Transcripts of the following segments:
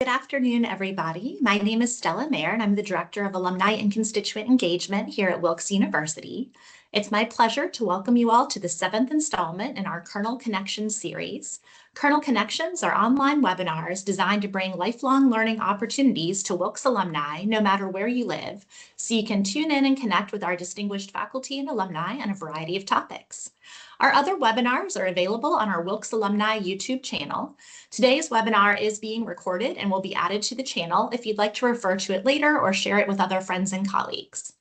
Good afternoon, everybody. My name is Stella Mayer, and I'm the Director of Alumni and Constituent Engagement here at Wilkes University. It's my pleasure to welcome you all to the 7th installment in our Kernel Connections series. Kernel Connections are online webinars designed to bring lifelong learning opportunities to Wilkes alumni, no matter where you live, so you can tune in and connect with our distinguished faculty and alumni on a variety of topics. Our other webinars are available on our Wilkes Alumni YouTube channel. Today's webinar is being recorded and will be added to the channel if you'd like to refer to it later or share it with other friends and colleagues.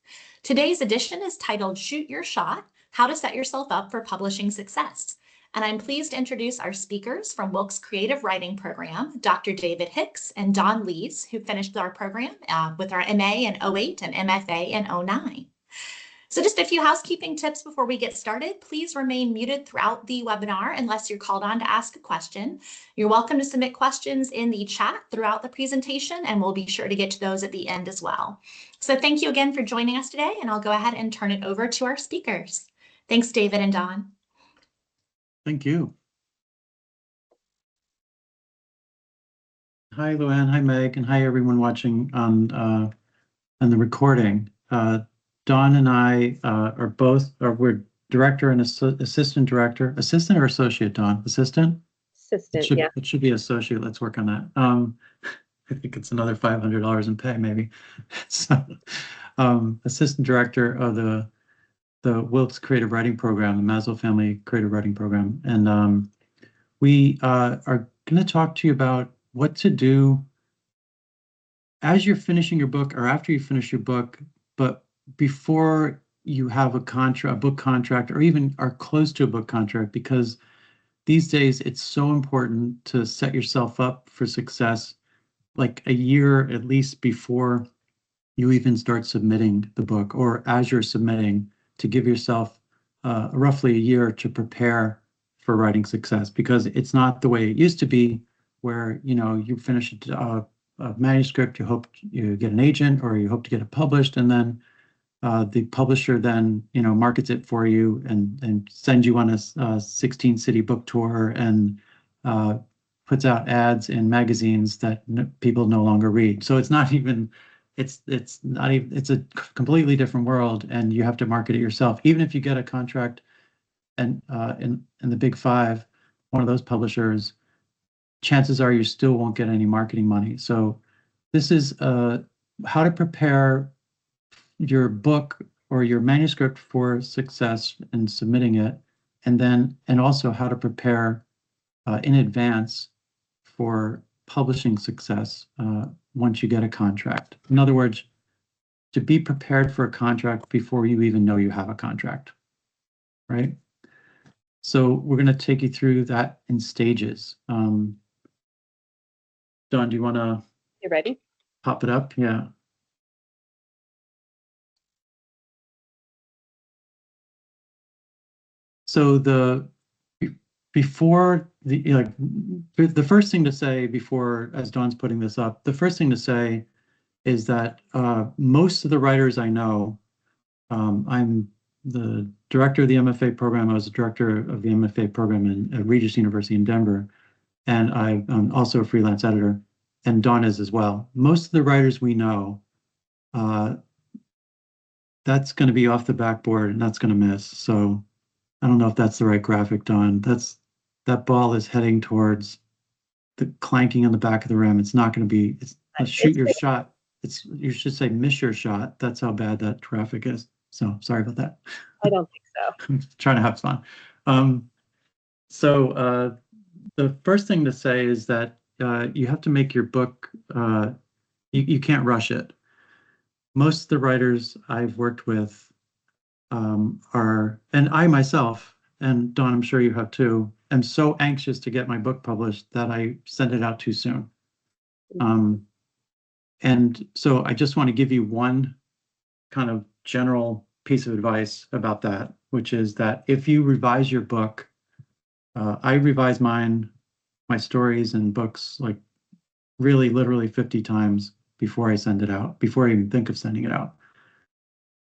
Today's edition is titled Shoot Your Shot, How to Set Yourself Up for Publishing Success. And I'm pleased to introduce our speakers from Wilkes Creative Writing Program, Dr. David Hicks and Don Leas, who finished our program with our MA in 08 and MFA in 09. So just a few housekeeping tips before we get started. Please remain muted throughout the webinar unless you're called on to ask a question. You're welcome to submit questions in the chat throughout the presentation, and we'll be sure to get to those at the end as well. So thank you again for joining us today, and I'll go ahead and turn it over to our speakers. Thanks, David and Don. Thank you. Hi, Luann. Hi, Meg, and hi, everyone watching on the recording. Don and I we're director and assistant director. Assistant or associate, Don? Assistant? Assistant, yeah. It should be associate. Let's work on that. I think it's another $500 in pay, maybe. So, assistant director of the Wilkes Creative Writing Program, the Maslow Family Creative Writing Program. And we are going to talk to you about what to do as you're finishing your book or after you finish your book, but before you have a book contract, or even are close to a book contract, because these days it's so important to set yourself up for success like a year at least before you even start submitting the book, or as you're submitting, to give yourself roughly a year to prepare for writing success, because it's not the way it used to be where, you know, you finish a manuscript, you hope you get an agent or you hope to get it published, and then the publisher then, you know, markets it for you and sends you on a 16-city book tour and puts out ads in magazines that people no longer read. So it's not even, it's a completely different world, and you have to market it yourself. Even if you get a contract and in the Big Five, one of those publishers, chances are you still won't get any marketing money. So this is how to prepare your book or your manuscript for success in submitting it, and also how to prepare in advance for publishing success once you get a contract. In other words, to be prepared for a contract before you even know you have a contract, right? So we're going to take you through that in stages. Dawn, do you want to? You ready? Pop it up? Yeah. So the first thing to say before, as Dawn's putting this up, the first thing to say is that most of the writers I know, I'm the director of the MFA program. I was the director of the MFA program at Regis University in Denver, and I'm also a freelance editor, and Dawn is as well. Most of the writers we know, that's going to be off the backboard, and that's going to miss. So I don't know if that's the right graphic, Don. That ball is heading towards the clanking on the back of the rim. It's not going to be, it's shoot your shot. You should say miss your shot. That's how bad that graphic is. So sorry about that. I don't think so. I'm trying to have fun. The first thing to say is that you have to make your book, you can't rush it. Most of the writers I've worked with and I myself, and Dawn, I'm sure you have too, am so anxious to get my book published that I send it out too soon. And so I just want to give you one kind of general piece of advice about that, which is that if you revise your book, I revise my stories and books like really literally 50 times before I send it out, before I even think of sending it out.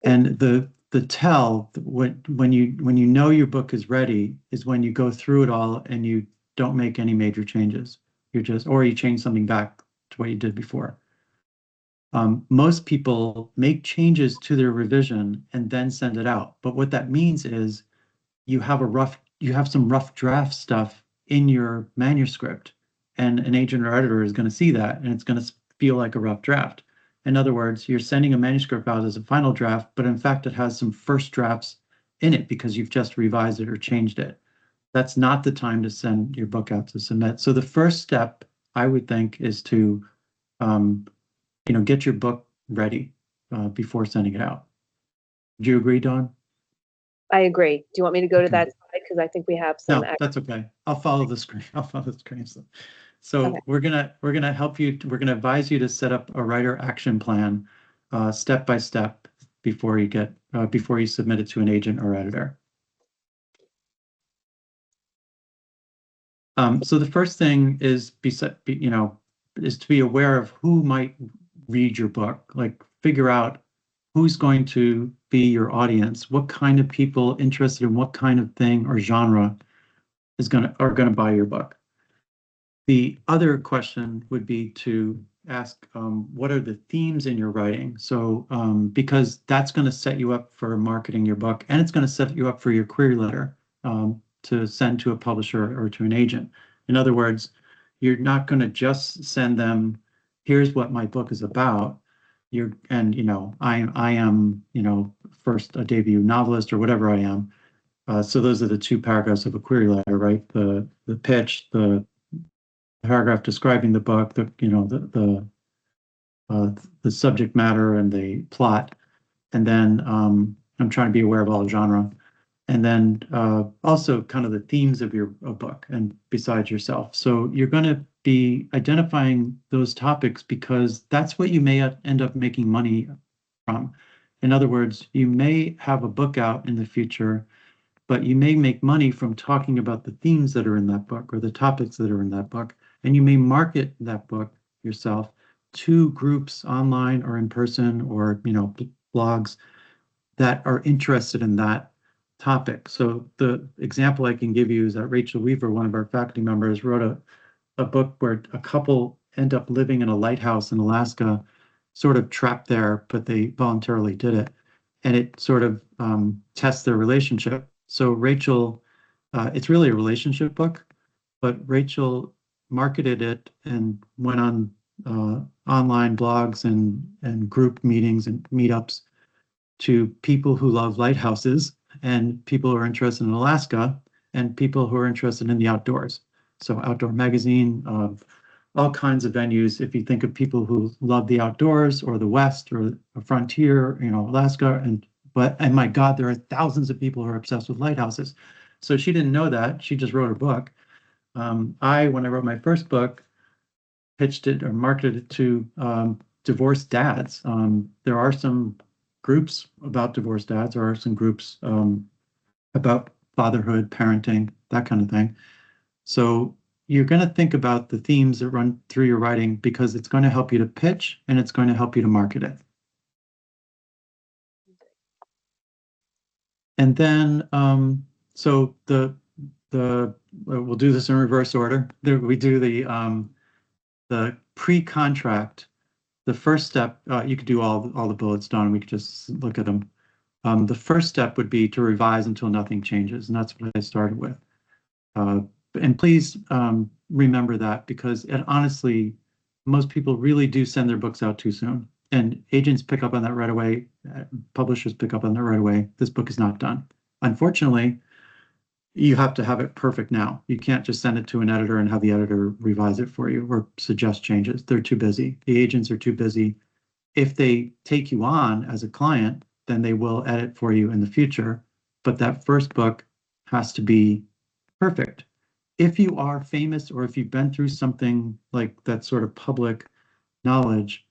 And the tell when you know your book is ready is when you go through it all and you don't make any major changes. Or you change something back to what you did before. Most people make changes to their revision and then send it out. But what that means is you have some rough draft stuff in your manuscript, and an agent or editor is going to see that, and it's going to feel like a rough draft. In other words, you're sending a manuscript out as a final draft, but in fact, it has some first drafts in it because you've just revised it or changed it. That's not the time to send your book out to submit. So the first step, I would think, is to get your book ready before sending it out. Do you agree, Dawn? I agree. Do you want me to go to Okay. that slide? Because I think we have some. No, that's okay. I'll follow the screen. I'll follow the screen. So Okay. we're gonna help you. We're gonna advise you to set up a writer action plan, step by step, before you submit it to an agent or editor. So the first thing is is to be aware of who might read your book. Like, figure out who's going to be your audience, what kind of people interested in what kind of thing or genre are gonna buy your book. The other question would be to ask, what are the themes in your writing? So because that's going to set you up for marketing your book, and it's going to set you up for your query letter to send to a publisher or to an agent. In other words, you're not going to just send them, here's what my book is about. I am, first a debut novelist or whatever I am. So those are the two paragraphs of a query letter, right? The pitch, the paragraph describing the book, the subject matter and the plot, and then I'm trying to be aware of all genre, and then also kind of the themes of your book and besides yourself. So you're going to be identifying those topics because that's what you may end up making money from. In other words, you may have a book out in the future, but you may make money from talking about the themes that are in that book or the topics that are in that book. And you may market that book yourself to groups online or in person or, blogs that are interested in that topic. So the example I can give you is that Rachel Weaver, one of our faculty members, wrote a book where a couple end up living in a lighthouse in Alaska, sort of trapped there, but they voluntarily did it. And it sort of tests their relationship. So Rachel, it's really a relationship book, but Rachel marketed it and went on online blogs and group meetings and meetups to people who love lighthouses and people who are interested in Alaska and people who are interested in the outdoors. So Outdoor Magazine, all kinds of venues. If you think of people who love the outdoors or the West or a frontier, Alaska, and my God, there are thousands of people who are obsessed with lighthouses. So she didn't know that. She just wrote her book. When I wrote my first book, pitched it or marketed it to divorced dads. There are some groups about divorced dads. There are some groups about fatherhood, parenting, that kind of thing. So you're going to think about the themes that run through your writing because it's going to help you to pitch and it's going to help you to market it. And then, so we'll do this in reverse order. We do the pre-contract. The first step, you could do all the bullets, Don. We could just look at them. The first step would be to revise until nothing changes, and that's what I started with. And please remember that because honestly, most people really do send their books out too soon. And agents pick up on that right away. Publishers pick up on that right away. This book is not done. Unfortunately, you have to have it perfect now. You can't just send it to an editor and have the editor revise it for you or suggest changes. They're too busy. The agents are too busy. If they take you on as a client, then they will edit for you in the future. But that first book has to be perfect. If you are famous or if you've been through something like that sort of public knowledge,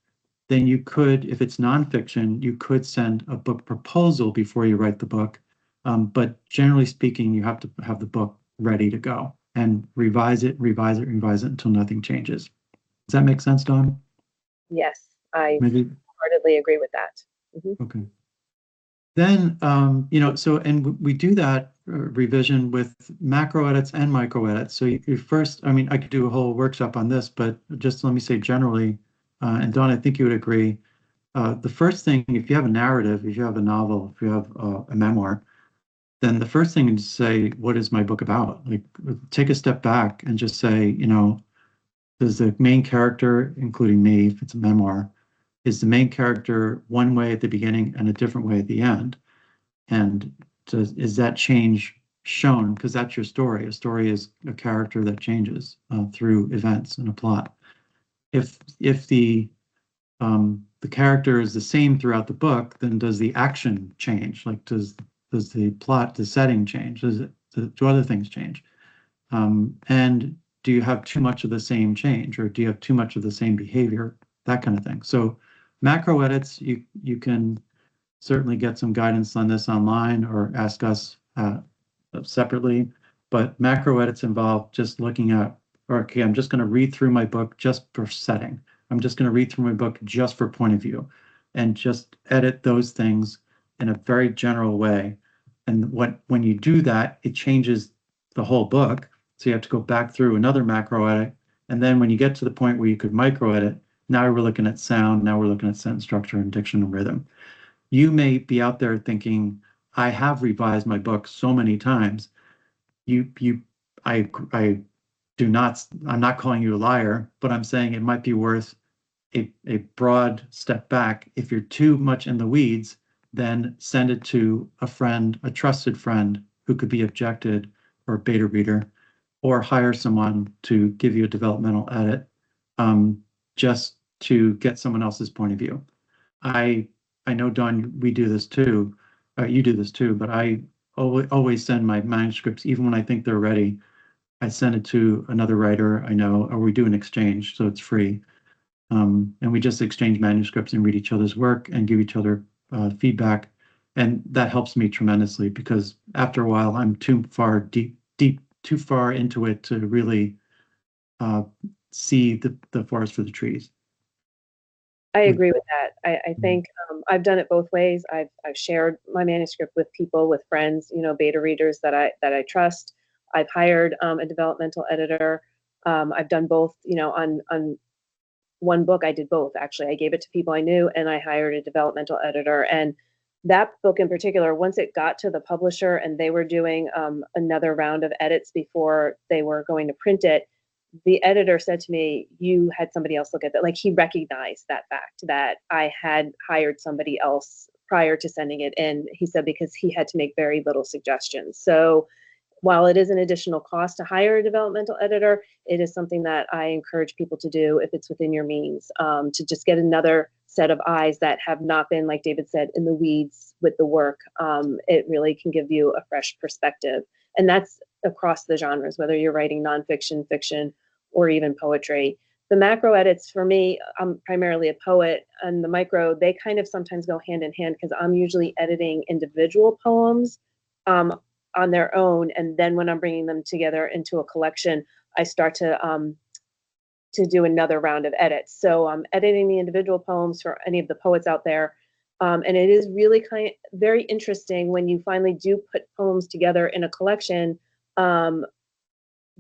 then you could, if it's nonfiction, you could send a book proposal before you write the book. But generally speaking, you have to have the book ready to go and revise it until nothing changes. Does that make sense, Dawn? Yes, I Maybe. heartedly agree with that. Okay. Then, and we do that revision with macro edits and micro edits. So you first, I mean, I could do a whole workshop on this, but just let me say generally, and Dawn, I think you would agree, the first thing, if you have a narrative, if you have a novel, if you have a memoir, then the first thing is to say, what is my book about? Like, take a step back and just say, you know, does the main character, including me, if it's a memoir, is the main character one way at the beginning and a different way at the end? And is that change shown? Because that's your story. A story is a character that changes through events and a plot. If the character is the same throughout the book, then does the action change? Like, does the plot, the setting change? Do other things change? And do you have too much of the same change, or do you have too much of the same behavior? That kind of thing. So macro edits, you can certainly get some guidance on this online or ask us separately. But macro edits involve just looking at, okay, I'm just going to read through my book just for setting. I'm just going to read through my book just for point of view, and just edit those things in a very general way. And when you do that, it changes the whole book. So you have to go back through another macro edit. And then when you get to the point where you could micro edit, now we're looking at sound, now we're looking at sentence structure and diction and rhythm. You may be out there thinking, I have revised my book so many times. I do not, I'm not calling you a liar, but I'm saying it might be worth a broad step back. If you're too much in the weeds, then send it to a friend, a trusted friend who could be objected or a beta reader, or hire someone to give you a developmental edit, just to get someone else's point of view. I know, Dawn, we do this too. You do this too, but I always send my manuscripts, even when I think they're ready. I send it to another writer I know, or we do an exchange, so it's free. And we just exchange manuscripts and read each other's work and give each other feedback. And that helps me tremendously, because after a while, I'm too far too far into it to really see the forest for the trees. I agree with that. I think I've done it both ways. I've shared my manuscript with people, with friends, you know, beta readers that I trust. I've hired a developmental editor. I've done both, you know, on one book. I did both, actually. I gave it to people I knew, and I hired a developmental editor. And that book in particular, once it got to the publisher and they were doing another round of edits before they were going to print it, the editor said to me, you had somebody else look at that. Like, he recognized that fact that I had hired somebody else prior to sending it in. He said, because he had to make very little suggestions. So while it is an additional cost to hire a developmental editor, it is something that I encourage people to do if it's within your means, to just get another set of eyes that have not been, like David said, in the weeds with the work. It really can give you a fresh perspective. And that's across the genres, whether you're writing nonfiction, fiction, or even poetry. The macro edits, for me, I'm primarily a poet, and the micro, they kind of sometimes go hand in hand, because I'm usually editing individual poems on their own. And then when I'm bringing them together into a collection, I start to do another round of edits. So I'm editing the individual poems for any of the poets out there. And it is really very interesting when you finally do put poems together in a collection,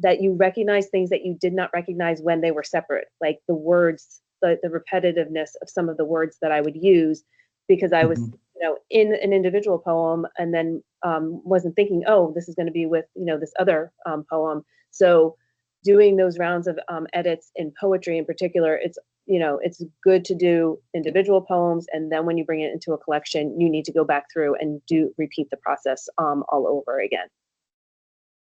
that you recognize things that you did not recognize when they were separate, like the words, the repetitiveness of some of the words that I would use, because I was, you know, in an individual poem, and then wasn't thinking, oh, this is going to be with, you know, this other poem. So doing those rounds of edits in poetry in particular, it's, you know, it's good to do individual poems, and then when you bring it into a collection, you need to go back through and repeat the process all over again.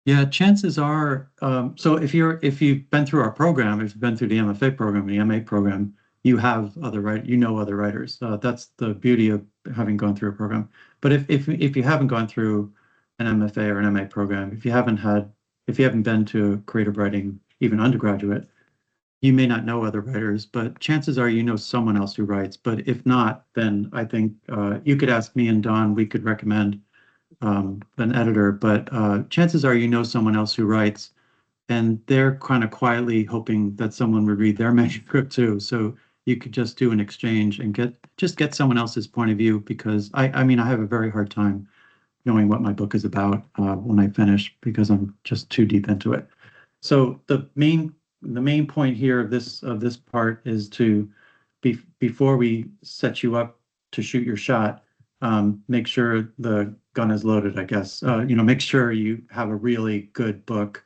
Yeah, chances are, so if you've been through our program, if you've been through the MFA program and the MA program, you have other other writers. That's the beauty of having gone through a program. But if you haven't gone through an MFA or an MA program, if you haven't been to creative writing, even undergraduate, you may not know other writers, but chances are you know someone else who writes. But if not, then I think you could ask me and Dawn, we could recommend an editor, but chances are you know someone else who writes, and they're kind of quietly hoping that someone would read their manuscript too. So you could just do an exchange and get someone else's point of view, because I mean, I have a very hard time knowing what my book is about when I finish, because I'm just too deep into it. So the main point here of this part is to before we set you up to shoot your shot, make sure the gun is loaded, I guess. Make sure you have a really good book,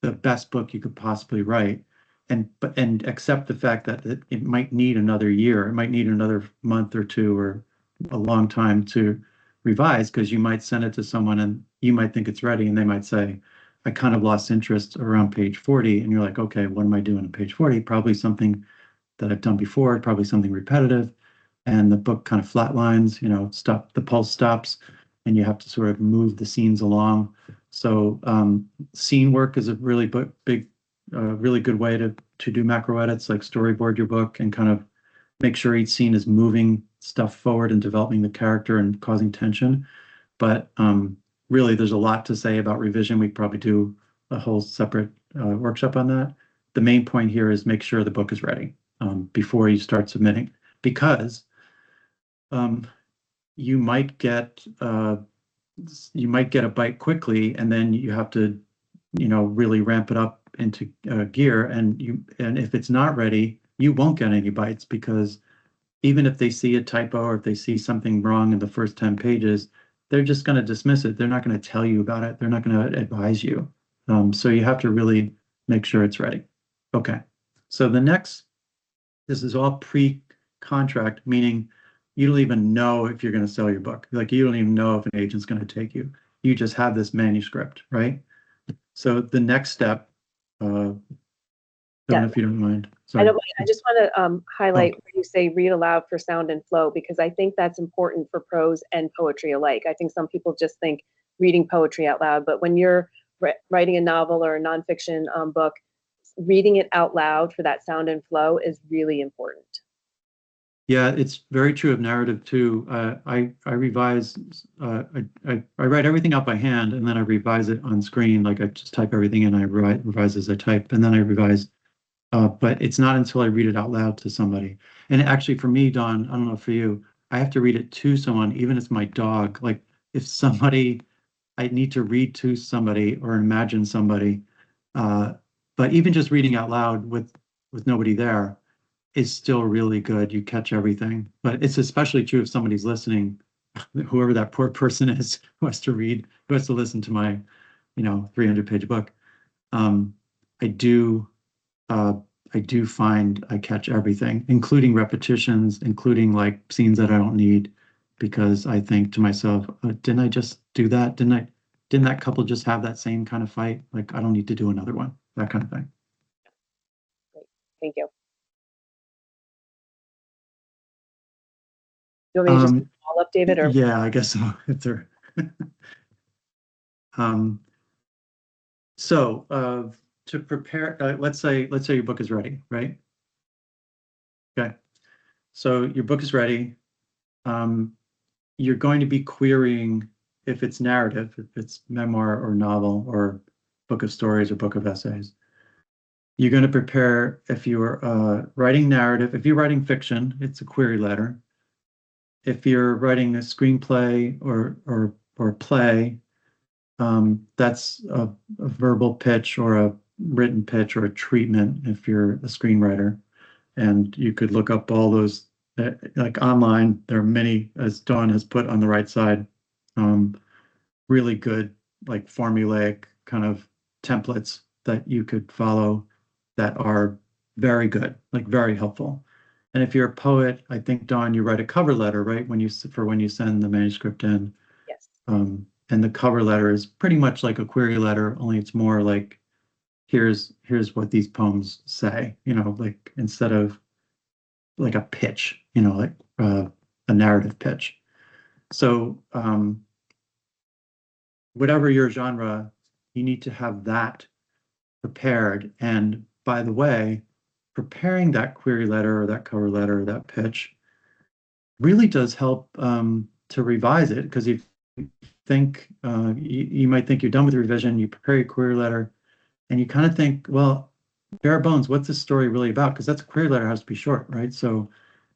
the best book you could possibly write, and accept the fact that it might need another year, it might need another month or two, or a long time to revise, because you might send it to someone and you might think it's ready, and they might say, I kind of lost interest around page 40, and you're like, okay, what am I doing on page 40? Probably something that I've done before, probably something repetitive, and the book kind of flatlines, the pulse stops, and you have to sort of move the scenes along. So scene work is a really really good way to do macro edits, like storyboard your book and kind of make sure each scene is moving stuff forward and developing the character and causing tension. But really, there's a lot to say about revision. We probably do a whole separate workshop on that. The main point here is make sure the book is ready before you start submitting, because you might get a bite quickly, and then you have to, really ramp it up into gear. And if it's not ready, you won't get any bites, because even if they see a typo or if they see something wrong in the first 10 pages, they're just going to dismiss it. They're not going to tell you about it. They're not going to advise you. So you have to really make sure it's ready. Okay. So this is all pre-contract, meaning you don't even know if you're going to sell your book. Like, you don't even know if an agent's going to take you. You just have this manuscript, right? So the next step, don't know if you don't mind. Sorry. I just want to highlight where you say read aloud for sound and flow, because I think that's important for prose and poetry alike. I think some people just think reading poetry out loud, but when you're writing a novel or a nonfiction book, reading it out loud for that sound and flow is really important. Yeah, it's very true of narrative too. I revise, I write everything out by hand, and then I revise it on screen. Like, I just type everything in, I revise as I type, and then I revise. But it's not until I read it out loud to somebody. And actually, for me, Dawn, I don't know for you, I have to read it to someone, even if it's my dog. Like, if I need to read to somebody or imagine somebody. But even just reading out loud with nobody there is still really good. You catch everything. But it's especially true if somebody's listening, whoever that poor person is who has to listen to my, 300-page book. I do find I catch everything, including repetitions, including like scenes that I don't need, because I think to myself, didn't I just do that? Didn't that couple just have that same kind of fight? Like, I don't need to do another one, that kind of thing. Great. Thank you. Do you want me to just all up, David? Or yeah, I guess so. If they're so to prepare, let's say your book is ready, right? Okay. So your book is ready. You're going to be querying, if it's narrative, if it's memoir or novel or book of stories or book of essays. You're going to prepare, if you're writing narrative, if you're writing fiction, it's a query letter. If you're writing a screenplay or play, that's a verbal pitch or a written pitch or a treatment if you're a screenwriter. And you could look up all those, like online, there are many, as Dawn has put on the right side, really good, like formulaic kind of templates that you could follow that are very good, like very helpful. And if you're a poet, I think, Dawn, you write a cover letter, right? When you send the manuscript in. yes. And the cover letter is pretty much like a query letter, only it's more like, here's what these poems say, like, instead of like a pitch, like a narrative pitch. So whatever your genre, you need to have that prepared. And by the way, preparing that query letter or that cover letter or that pitch really does help to revise it, because you think you might think you're done with the revision, you prepare your query letter, and you kind of think, well, bare bones, what's this story really about? Because that's a query letter, has to be short, right? So,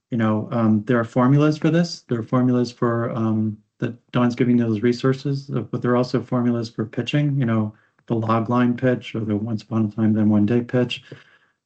there are formulas for this. There are formulas for that Dawn's giving you those resources, but there are also formulas for pitching, you know, the log line pitch or the once upon a time, then one day pitch.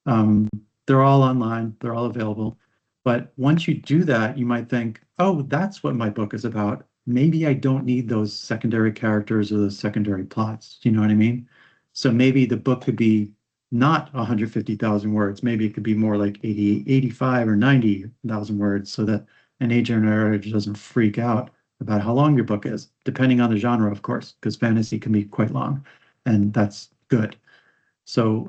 They're all online, they're all available. But once you do that, you might think, oh, that's what my book is about. Maybe I don't need those secondary characters or those secondary plots. Do you know what I mean? So maybe the book could be not 150,000 words. Maybe it could be more like 80, 85 or 90,000 words so that an agent or editor doesn't freak out about how long your book is, depending on the genre, of course, because fantasy can be quite long, and that's good. So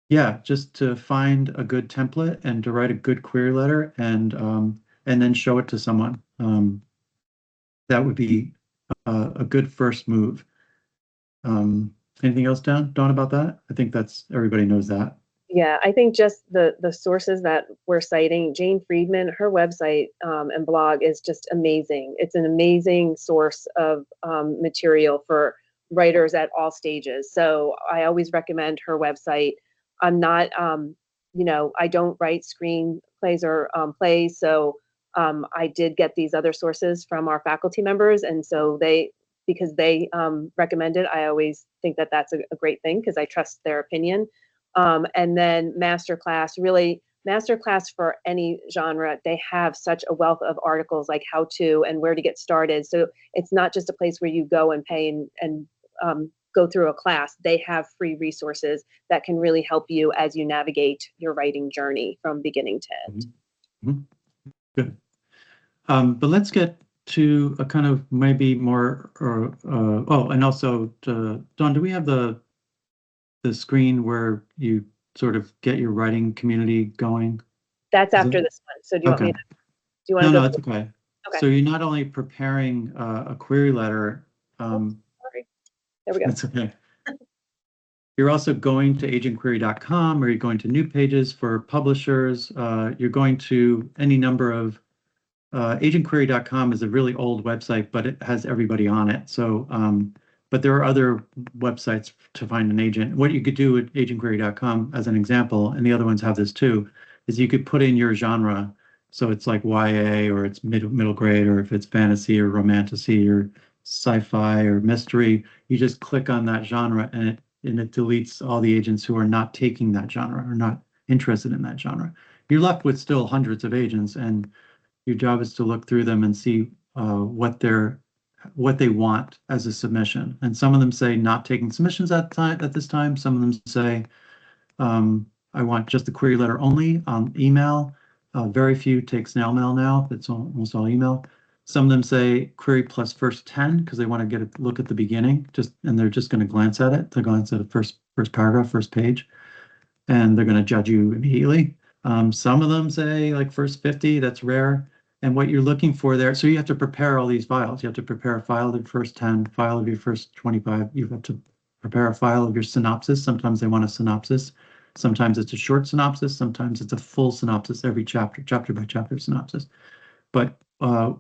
yeah, just to find a good template and to write a good query letter and then show it to someone. That would be a good first move. Anything else, Dawn, about that? I think that's everybody knows that. Yeah, I think just the sources that we're citing, Jane Friedman, her website and blog is just amazing. It's an amazing source of material for writers at all stages. So I always recommend her website. I'm not, you know, I don't write screenplays or plays, so I did get these other sources from our faculty members, and so because they recommend it, I always think that that's a great thing because I trust their opinion. And then Masterclass, really Masterclass for any genre, they have such a wealth of articles like how to and where to get started. So it's not just a place where you go and pay and go through a class. They have free resources that can really help you as you navigate your writing journey from beginning to end. Mm-hmm. Good. But let's get to a kind of maybe more, and also, Dawn, do we have the screen where you sort of get your writing community going? That's after this one. So do you want me to, do you want to go? No, it's okay. Okay. So you're not only preparing a query letter. Sorry. There we go. That's okay. You're also going to agentquery.com, or you're going to new pages for publishers. You're going to any number of agentquery.com is a really old website, but it has everybody on it. So, but there are other websites to find an agent. What you could do at agentquery.com, as an example, and the other ones have this too, is you could put in your genre. So it's like YA, or it's middle grade, or if it's fantasy or romantasy or sci-fi or mystery, you just click on that genre and it deletes all the agents who are not taking that genre or not interested in that genre. You're left with still hundreds of agents, and your job is to look through them and see what they want as a submission. And some of them say not taking submissions at this time. Some of them say I want just the query letter only on email. Very few take snail mail now. It's almost all email. Some of them say query plus first 10 because they want to get a look at the beginning, and they're just going to glance at it. They'll glance at the first paragraph, first page, and they're going to judge you immediately. Some of them say like first 50, that's rare. And what you're looking for there, so you have to prepare all these files. You have to prepare a file of your first 10, file of your first 25. You have to prepare a file of your synopsis. Sometimes they want a synopsis. Sometimes it's a short synopsis. Sometimes it's a full synopsis, every chapter by chapter synopsis. But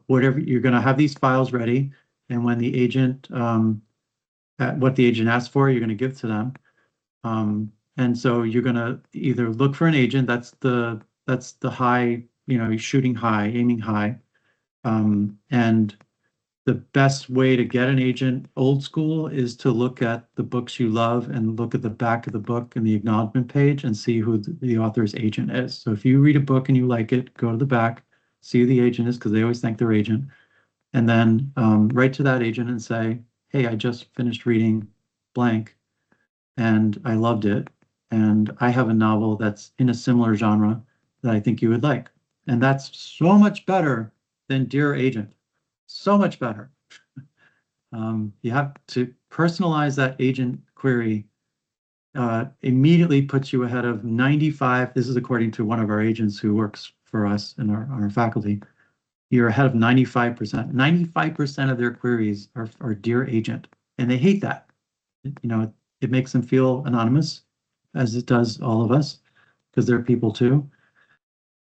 whatever, you're going to have these files ready. And when the agent, what the agent asks for, you're going to give to them. And so you're going to either look for an agent, that's the high, you know, you're shooting high, aiming high. And the best way to get an agent old school is to look at the books you love and look at the back of the book and the acknowledgement page and see who the author's agent is. So if you read a book and you like it, go to the back, see who the agent is, because they always thank their agent. And then write to that agent and say, hey, I just finished reading blank and I loved it. And I have a novel that's in a similar genre that I think you would like. And that's so much better than Dear Agent. So much better. You have to personalize that agent query. Immediately puts you ahead of 95. This is according to one of our agents who works for us and our faculty. You're ahead of 95%. 95% of their queries are Dear Agent. And they hate that. You know, it makes them feel anonymous, as it does all of us, because they're people too.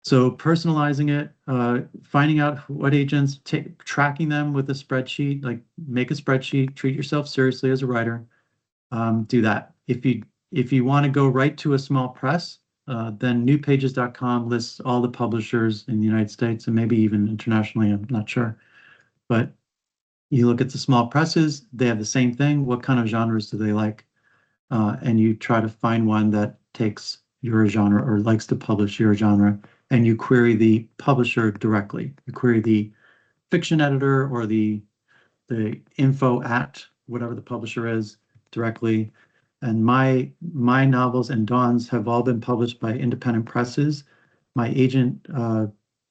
So personalizing it, finding out what agents, tracking them with a spreadsheet, like make a spreadsheet, treat yourself seriously as a writer, do that. If you want to go right to a small press, then newpages.com lists all the publishers in the United States and maybe even internationally, I'm not sure. But You look at the small presses, they have the same thing. What kind of genres do they like? And you try to find one that takes your genre or likes to publish your genre, and you query the publisher directly. You query the fiction editor or the info at whatever the publisher is directly. And my novels and Dawn's have all been published by independent presses. My agent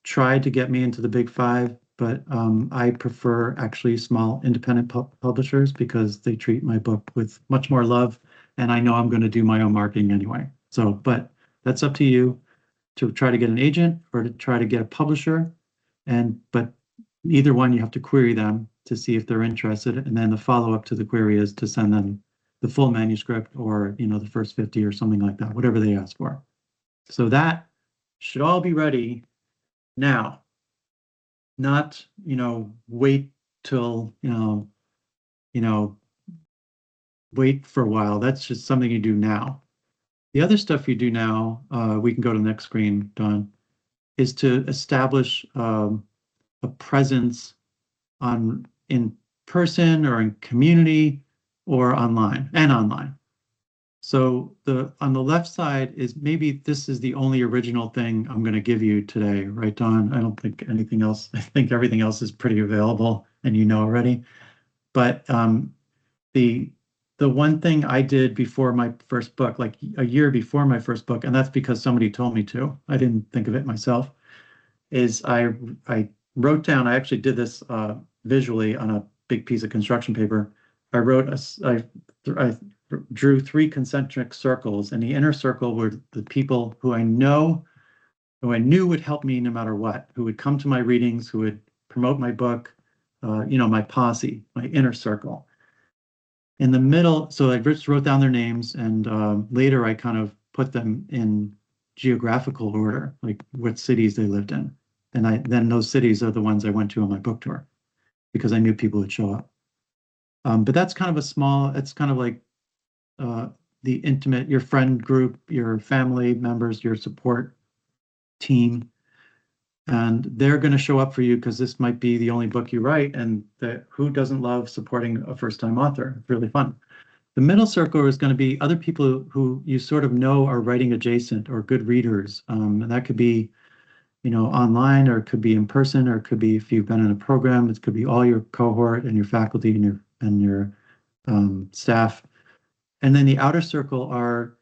tried to get me into the big five, but I prefer actually small independent publishers because they treat my book with much more love, and I know I'm going to do my own marketing anyway. So, but that's up to you to try to get an agent or to try to get a publisher. But either one, you have to query them to see if they're interested, and then the follow-up to the query is to send them the full manuscript or the first 50 or something like that, whatever they ask for. So that should all be ready now, not wait till wait for a while. That's just something you do now. The other stuff you do now, we can go to the next screen, Don, is to establish a presence in person or in community or online. So on the left side is, maybe this is the only original thing I'm going to give you today, right, Don? I don't think anything else. I think everything else is pretty available and already. But the one thing I did before my first book, like a year before my first book, and that's because somebody told me to, I didn't think of it myself, is I wrote down, I actually did this visually on a big piece of construction paper. I drew 3 concentric circles, and the inner circle were the people who I knew would help me no matter what, who would come to my readings, who would promote my book, my posse, my inner circle. In the middle, so I just wrote down their names, and later I kind of put them in geographical order, like what cities they lived in. And then those cities are the ones I went to on my book tour because I knew people would show up. But that's kind of it's kind of like the intimate, your friend group, your family members, your support team. And they're going to show up for you because this might be the only book you write. And who doesn't love supporting a first-time author? It's really fun. The middle circle is going to be other people who you sort of know are writing adjacent or good readers. And that could be online, or it could be in person, or it could be if you've been in a program, it could be all your cohort and your faculty and your staff. And then the outer circle are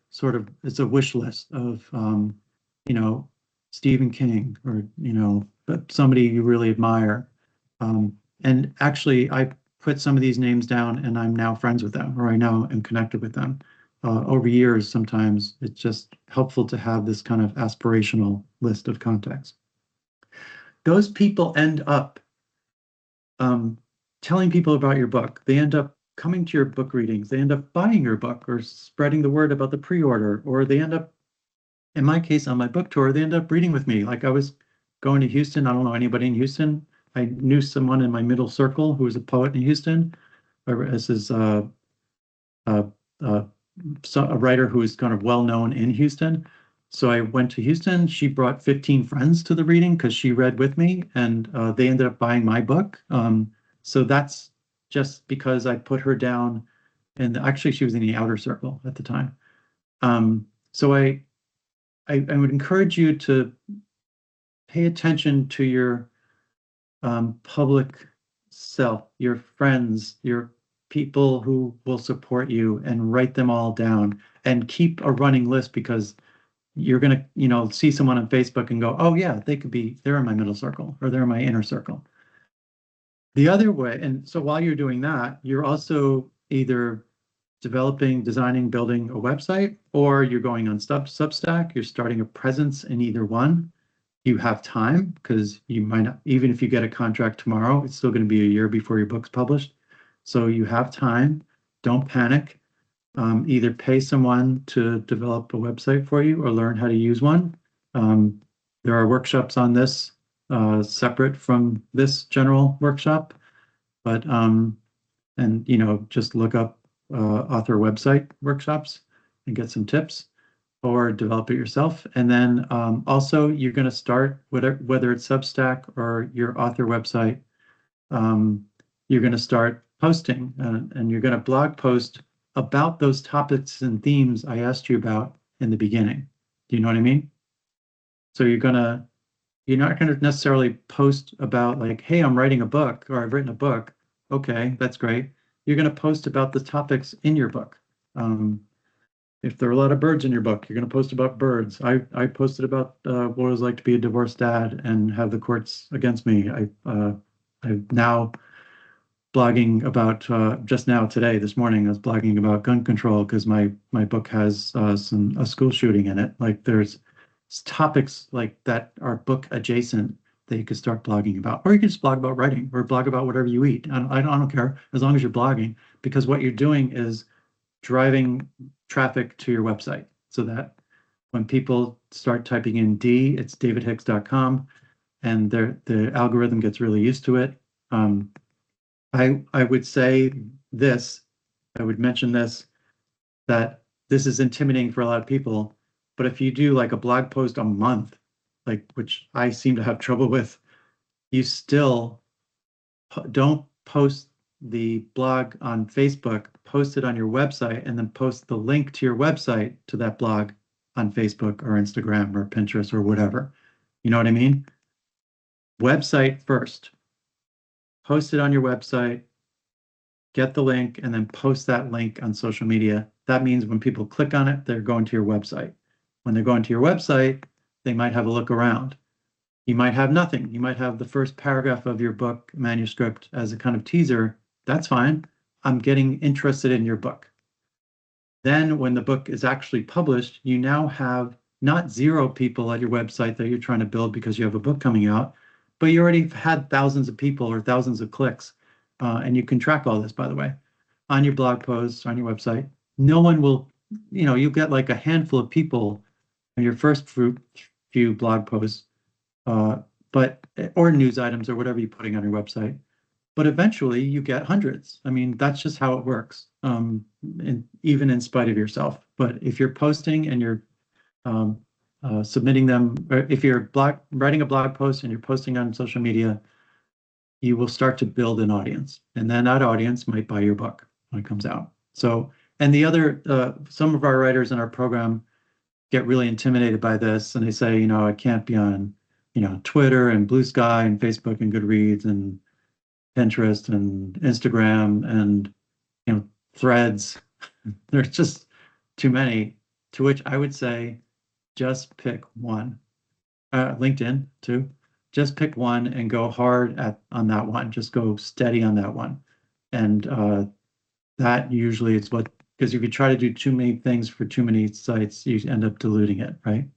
it's a wish list of, Stephen King or, somebody you really admire. And actually, I put some of these names down and I'm now friends with them, or I know and connected with them. Over years, sometimes it's just helpful to have this kind of aspirational list of contacts. Those people end up telling people about your book. They end up coming to your book readings. They end up buying your book or spreading the word about the pre-order, or they end up, in my case, on my book tour, they end up reading with me. Like I was going to Houston. I don't know anybody in Houston. I knew someone in my middle circle who was a poet in Houston. This is a writer who is kind of well known in Houston. So I went to Houston. She brought 15 friends to the reading because she read with me, and they ended up buying my book. So that's just because I put her down, and actually she was in the outer circle at the time. So I would encourage you to pay attention to your public self, your friends, your people who will support you, and write them all down and keep a running list, because you're going to, see someone on Facebook and go, oh yeah, they're in my middle circle or they're in my inner circle. The other way, and so while you're doing that, you're also either developing, designing, building a website, or you're going on Substack, you're starting a presence in either one. You have time, because you might not, even if you get a contract tomorrow, it's still going to be a year before your book's published. So you have time. Don't panic. Either pay someone to develop a website for you or learn how to use one. There are workshops on this separate from this general workshop, but just look up author website workshops and get some tips, or develop it yourself. And then also you're going to start, whether it's Substack or your author website, you're going to start posting and you're going to blog post about those topics and themes I asked you about in the beginning. Do you know what I mean? So you're not going to necessarily post about like, hey, I'm writing a book or I've written a book. Okay, that's great. You're going to post about the topics in your book. If there are a lot of birds in your book, you're going to post about birds. I posted about what it was like to be a divorced dad and have the courts against me. I'm now blogging about just now today, this morning, I was blogging about gun control because my book has a school shooting in it. Like there's topics like that are book adjacent that you could start blogging about, or you can just blog about writing or blog about whatever you eat. I don't care as long as you're blogging, because what you're doing is driving traffic to your website so that when people start typing in D, it's davidhicks.com, and the algorithm gets really used to it. I would say this, I would mention this, that this is intimidating for a lot of people, but if you do like a blog post a month, like which I seem to have trouble with, you still don't post the blog on Facebook, post it on your website, and then post the link to your website to that blog on Facebook or Instagram or Pinterest or whatever. You know what I mean? Website first. Post it on your website, get the link, and then post that link on social media. That means when people click on it, they're going to your website. When they're going to your website, they might have a look around. You might have nothing. You might have the first paragraph of your book manuscript as a kind of teaser. That's fine. I'm getting interested in your book. Then when the book is actually published, you now have not 0 people at your website that you're trying to build because you have a book coming out, but you already had thousands of people or thousands of clicks. And you can track all this, by the way, on your blog posts, on your website. No one will, you'll get like a handful of people on your first few blog posts, or news items or whatever you're putting on your website. But eventually you get hundreds. I mean, that's just how it works, even in spite of yourself. But if you're posting and you're submitting them, or if you're writing a blog post and you're posting on social media, you will start to build an audience. And then that audience might buy your book when it comes out. So, and the other, some of our writers in our program get really intimidated by this, and they say, I can't be on, Twitter and Blue Sky and Facebook and Goodreads and Pinterest and Instagram and, Threads. There's just too many, to which I would say, just pick one. LinkedIn too. Just pick one and go hard on that one. Just go steady on that one. And that usually is because if you try to do too many things for too many sites, you end up diluting it, right?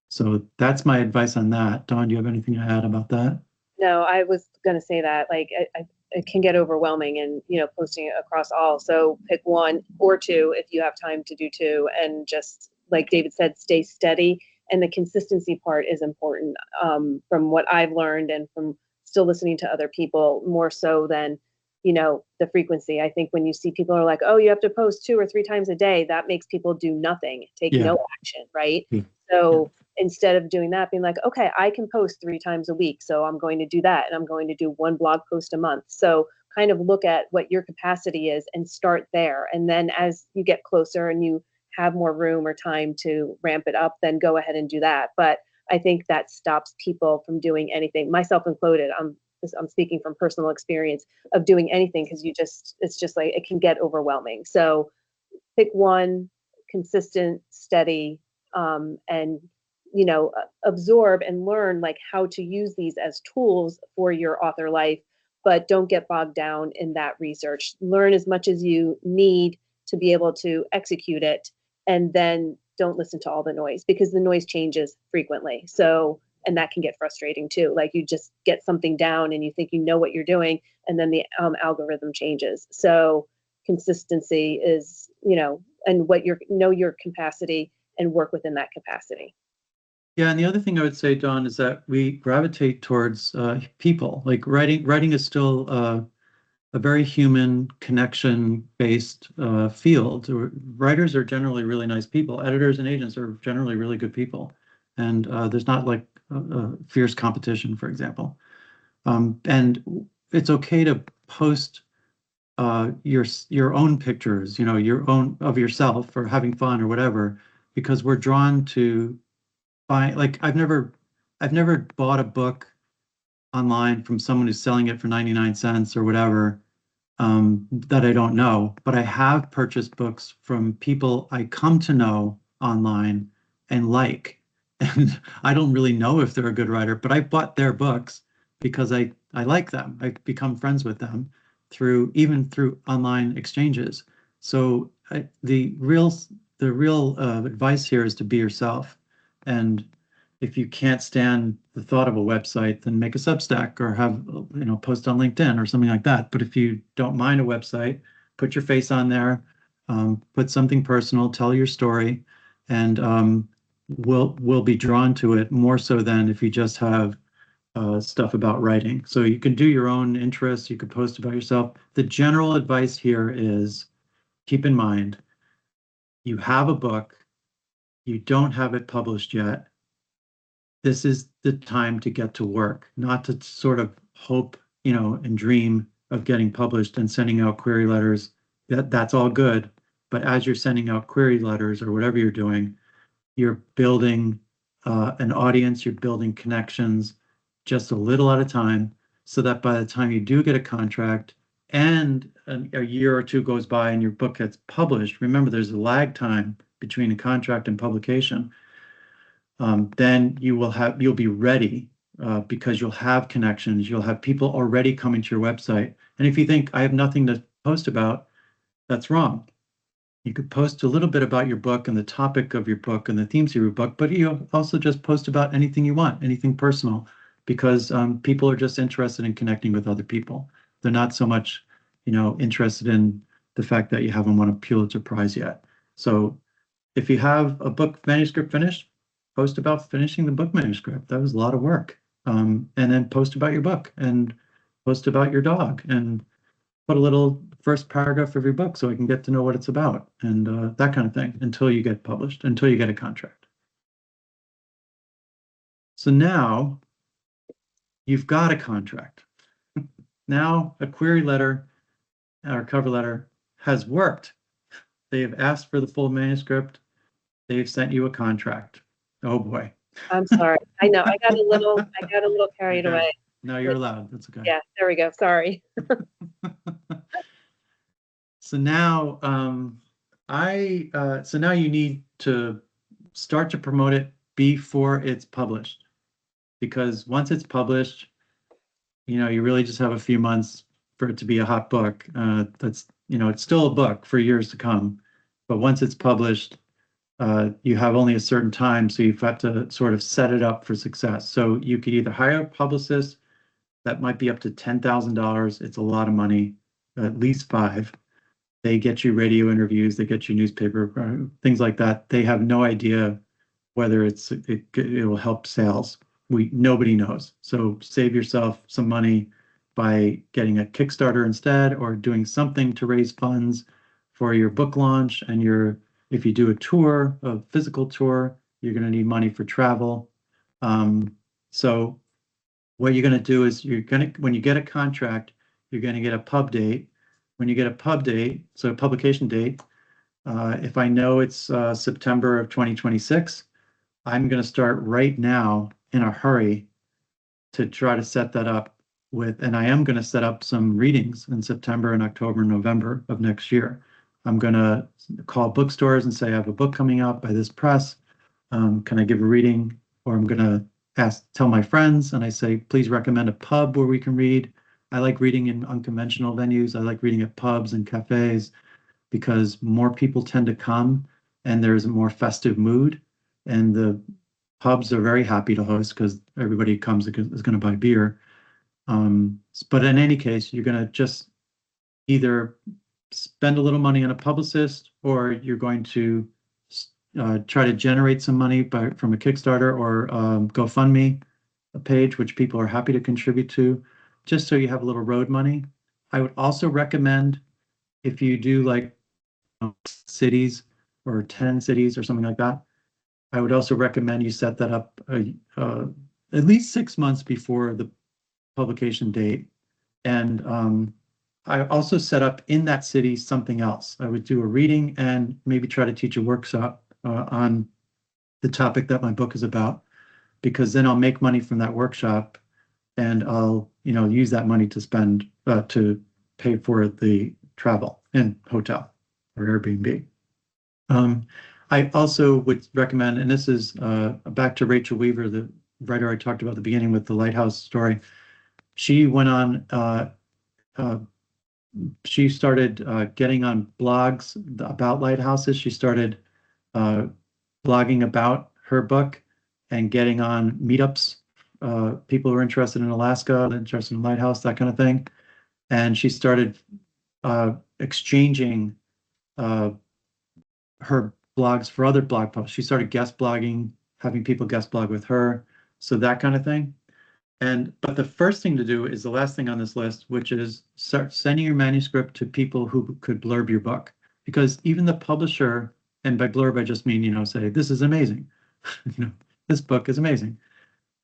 So that's my advice on that. Dawn, do you have anything to add about that? No, I was going to say that it can get overwhelming and, posting it across all. So pick 1 or 2 if you have time to do 2, and just like David said, stay steady. And the consistency part is important, from what I've learned and from still listening to other people, more so than, the frequency. I think when you see people are like, oh, you have to post 2 or 3 times a day, that makes people do nothing, take no action, right? So instead of doing that, being like, okay, I can post 3 times a week, so I'm going to do that, and I'm going to do 1 blog post a month. So kind of look at what your capacity is and start there. And then as you get closer and you have more room or time to ramp it up, then go ahead and do that. But I think that stops people from doing anything, myself included. I'm speaking from personal experience of doing anything, because it's just like it can get overwhelming. So pick one, consistent, steady, and absorb and learn like how to use these as tools for your author life, but don't get bogged down in that research. Learn as much as you need to be able to execute it, and then don't listen to all the noise, because the noise changes frequently. So, and that can get frustrating too. Like you just get something down and you think you know what you're doing, and then the algorithm changes. So consistency is, and what your capacity and work within that capacity. Yeah, and the other thing I would say, Dawn, is that we gravitate towards people. Like writing is still a very human, connection-based field. Writers are generally really nice people. Editors and agents are generally really good people. And there's not like fierce competition, for example. And it's okay to post your own pictures, you know, your own of yourself or having fun or whatever, because we're drawn to buy. Like I've never bought a book online from someone who's selling it for 99 cents or whatever, that I don't know, but I have purchased books from people I come to know online and like. And I don't really know if they're a good writer, but I bought their books because I like them. I've become friends with them even through online exchanges. So the real advice here is to be yourself. And if you can't stand the thought of a website, then make a Substack or have, you know, post on LinkedIn or something like that. But if you don't mind a website, put your face on there, put something personal, tell your story, and we'll be drawn to it more so than if you just have stuff about writing. So you can do your own interests, you could post about yourself. The general advice here is keep in mind, you have a book, you don't have it published yet. This is the time to get to work, not to sort of hope, you know, and dream of getting published and sending out query letters. That's all good. But as you're sending out query letters or whatever you're doing, you're building an audience, you're building connections just a little at a time, so that by the time you do get a contract and a year or two goes by and your book gets published, remember there's a lag time between a contract and publication. Then you'll be ready because you'll have connections, you'll have people already coming to your website. And if you think I have nothing to post about, that's wrong. You could post a little bit about your book and the topic of your book and the themes of your book, but you also just post about anything you want, anything personal, because people are just interested in connecting with other people. They're not so much, you know, interested in the fact that you haven't won a Pulitzer Prize yet. So if you have a book manuscript finished, post about finishing the book manuscript. That was a lot of work. And then post about your book and post about your dog and put a little first paragraph of your book so I can get to know what it's about and that kind of thing until you get published, until you get a contract. So now you've got a contract. Now a query letter or cover letter has worked. They have asked for the full manuscript. They've sent you a contract. Oh boy. I'm sorry. I know I got a little carried Okay. away. No, you're allowed. That's okay. Yeah, there we go. Sorry. So now, so now you need to start to promote it before it's published, because once it's published, you know, you really just have a few months for it to be a hot book. That's, you know, it's still a book for years to come, but once it's published, you have only a certain time, so you've got to sort of set it up for success. So you could either hire a publicist, that might be up to $10,000. It's a lot of money, at least 5. They get you radio interviews, they get you newspaper, things like that. They have no idea whether it will help sales. Nobody knows. So save yourself some money by getting a Kickstarter instead, or doing something to raise funds for your book launch. And if you do a tour, a physical tour, you're going to need money for travel. So what you're going to do is when you get a contract, you're going to get a pub date. When you get a pub date, so a publication date, if I know it's September of 2026, I'm going to start right now in a hurry to try to set that up and I am going to set up some readings in September and October and November of next year. I'm going to call bookstores and say, I have a book coming out by this press. Can I give a reading? Or I'm going to tell my friends and I say, please recommend a pub where we can read. I like reading in unconventional venues. I like reading at pubs and cafes because more people tend to come and there's a more festive mood. And the pubs are very happy to host because everybody comes is going to buy beer. But in any case, you're going to just either spend a little money on a publicist, or you're going to try to generate some money from a Kickstarter or GoFundMe page, which people are happy to contribute to, just so you have a little road money. I would also recommend, if you do like cities or 10 cities or something like that, I would also recommend you set that up at least 6 months before the publication date. And I also set up in that city something else. I would do a reading and maybe try to teach a workshop on the topic that my book is about, because then I'll make money from that workshop and I'll, use that money to spend to pay for the travel and hotel or Airbnb. I also would recommend, and this is back to Rachel Weaver, the writer I talked about at the beginning with the lighthouse story. She went on, she started getting on blogs about lighthouses. She started blogging about her book and getting on meetups. People who are interested in Alaska, interested in lighthouse, that kind of thing. And she started exchanging her blogs for other blog posts. She started guest blogging, having people guest blog with her, so that kind of thing. But the first thing to do is the last thing on this list, which is start sending your manuscript to people who could blurb your book. Because even the publisher, and by blurb I just mean, say, this is amazing. This book is amazing.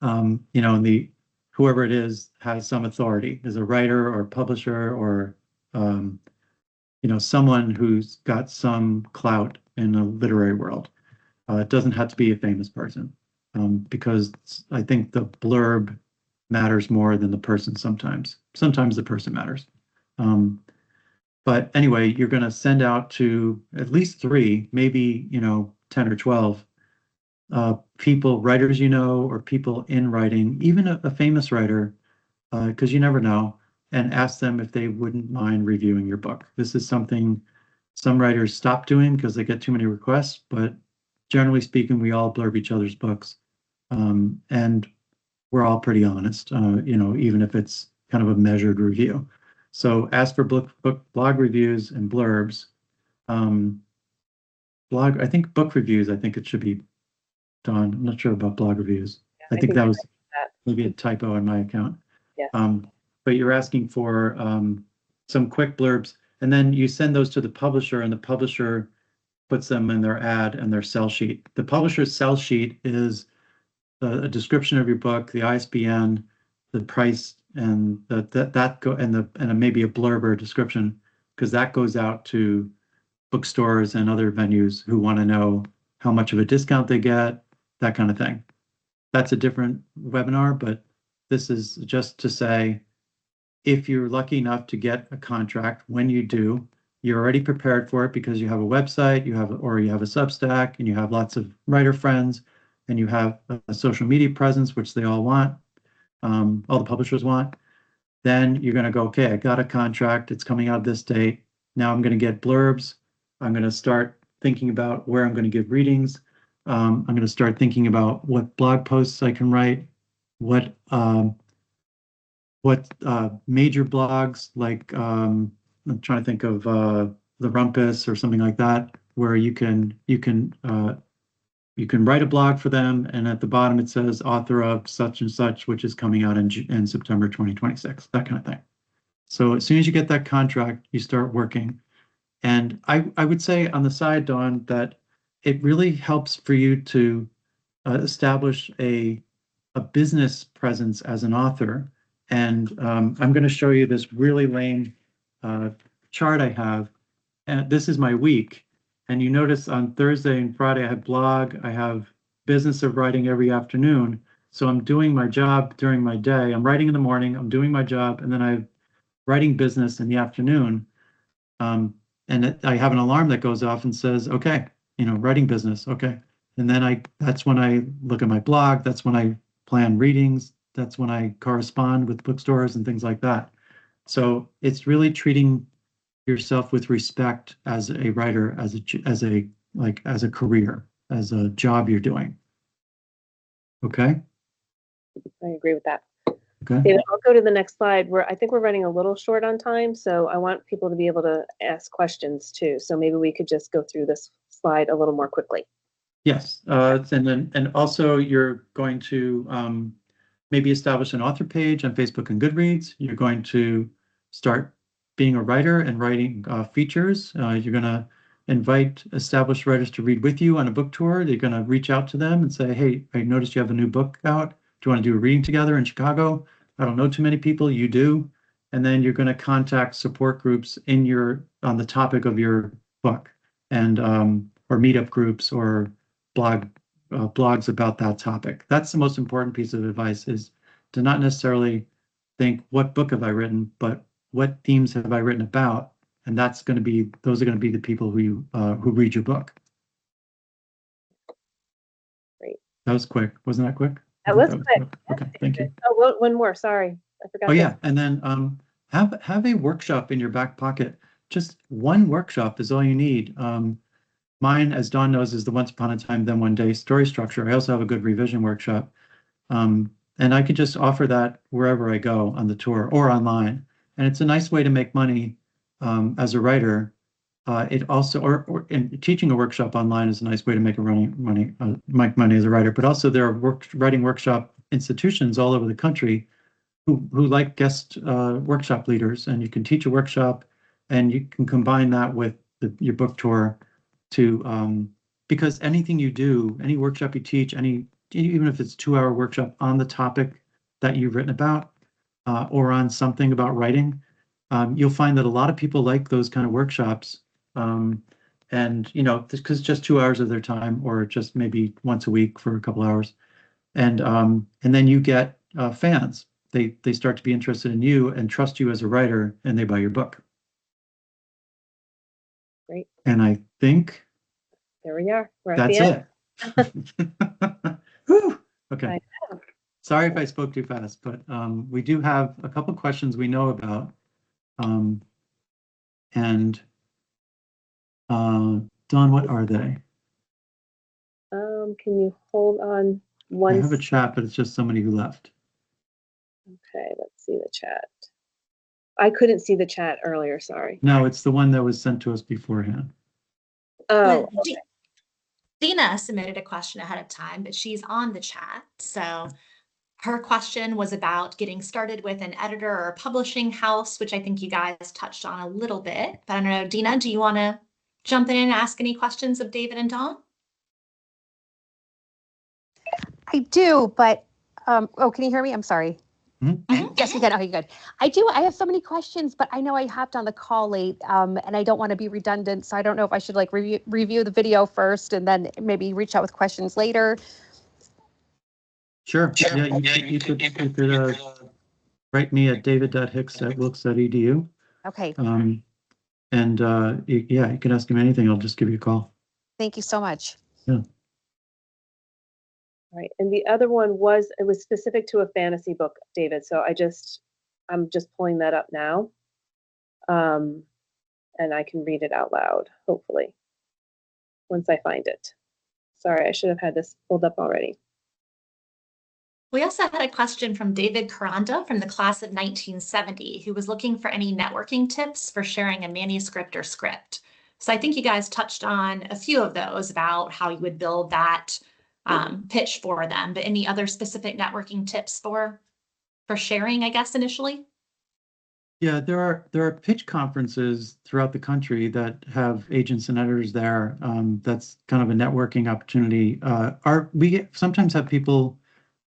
And whoever it is has some authority, as a writer or publisher or someone who's got some clout in the literary world. It doesn't have to be a famous person, because I think the blurb matters more than the person sometimes. Sometimes the person matters. But anyway, you're going to send out to at least 3, maybe 10 or 12 people, writers or people in writing, even a famous writer, because you never know, and ask them if they wouldn't mind reviewing your book. This is something some writers stop doing because they get too many requests, but generally speaking, we all blurb each other's books. And we're all pretty honest, even if it's kind of a measured review. So ask for blog reviews and blurbs. I think book reviews, I think it should be done. I'm not sure about blog reviews. Yeah, I think that was maybe a typo on my account. Yeah. But you're asking for some quick blurbs, and then you send those to the publisher, and the publisher puts them in their ad and their sell sheet. The publisher's sell sheet is a description of your book, the ISBN, the price, and maybe a blurb or a description, because that goes out to bookstores and other venues who want to know how much of a discount they get, that kind of thing. That's a different webinar, but this is just to say, if you're lucky enough to get a contract, when you do, you're already prepared for it because you have a website, you have a Substack, and you have lots of writer friends, and you have a social media presence, which they all want, all the publishers want. Then you're going to go, okay, I got a contract. It's coming out this date. Now I'm going to get blurbs. I'm going to start thinking about where I'm going to give readings. I'm going to start thinking about what blog posts I can write, what major blogs, like I'm trying to think of the Rumpus or something like that, where you can write a blog for them, and at the bottom it says author of such and such, which is coming out in September 2026, that kind of thing. So as soon as you get that contract, you start working. And I would say on the side, Dawn, that it really helps for you to establish a business presence as an author. And I'm going to show you this really lame chart I have. And this is my week. And you notice on Thursday and Friday, I have blog, I have business of writing every afternoon. So I'm doing my job during my day. I'm writing in the morning, I'm doing my job, and then I have writing business in the afternoon. And I have an alarm that goes off and says, okay, writing business, okay. And then that's when I look at my blog, that's when I plan readings, that's when I correspond with bookstores and things like that. So it's really treating yourself with respect as a writer, as a career, as a job you're doing. Okay? I agree with that. Okay. David, I'll go to the next slide. I think we're running a little short on time, so I want people to be able to ask questions too. So maybe we could just go through this slide a little more quickly. Yes, and also you're going to maybe establish an author page on Facebook and Goodreads. You're going to start being a writer and writing features. You're going to invite established writers to read with you on a book tour. You're going to reach out to them and say, hey, I noticed you have a new book out. Do you want to do a reading together in Chicago? I don't know too many people. You do. and then you're going to contact support groups on the topic of your book, and or meetup groups or blogs about that topic. That's the most important piece of advice, is to not necessarily think, what book have I written, but what themes have I written about? And those are going to be the people who read your book. Great. That was quick. Wasn't that quick? That was quick. Okay, thank you. Oh, one more. Sorry, I forgot. Oh yeah, and then have a workshop in your back pocket. Just one workshop is all you need. Mine, as Dawn knows, is the Once Upon a Time, Then One Day story structure. I also have a good revision workshop. And I could just offer that wherever I go on the tour or online. And it's a nice way to make money as a writer. It also, and teaching a workshop online is a nice way to make money as a writer. But also there are writing workshop institutions all over the country who like guest workshop leaders, and you can teach a workshop, and you can combine that with your book tour because anything you do, any workshop you teach, even if it's a 2-hour workshop on the topic that you've written about or on something about writing, you'll find that a lot of people like those kind of workshops. And, because just 2 hours of their time, or just maybe once a week for a couple hours. And then you get fans. They start to be interested in you and trust you as a writer, and they buy your book. Great. And I think there we are. We're at that's the end. it. Whew. Okay. I know. Sorry if I spoke too fast, but we do have a couple questions we know about. And Dawn, what are they? Can you hold on one? I have a chat, but it's just somebody who left. Okay, let's see the chat. I couldn't see the chat earlier, sorry. No, it's the one that was sent to us beforehand. Oh, Well, Dina submitted a question ahead of time, but she's on the chat. So her question was about getting started with an editor or a publishing house, which I think you guys touched on a little bit. But I don't know, Dina, do you want to jump in and ask any questions of David and Dawn? I do, but can you hear me? I'm sorry. Mm-hmm. Yes, we can. Okay, good. I have so many questions, but I know I hopped on the call late, and I don't want to be redundant, so I don't know if I should like review the video first and then maybe reach out with questions later. Sure. Yeah, you could write me at david.hicks@wilkes.edu. Okay. You can ask him anything. I'll just give you a call. Thank you so much. Yeah. right. And the other one was specific to a fantasy book, David. So I'm just pulling that up now. And I can read it out loud, hopefully, once I find it. Sorry, I should have had this pulled up already. We also had a question from David Caranda from the class of 1970, who was looking for any networking tips for sharing a manuscript or script. So I think you guys touched on a few of those about how you would build that pitch for them, but any other specific networking tips for sharing, I guess, initially? Yeah, there are pitch conferences throughout the country that have agents and editors there. That's kind of a networking opportunity. We sometimes have people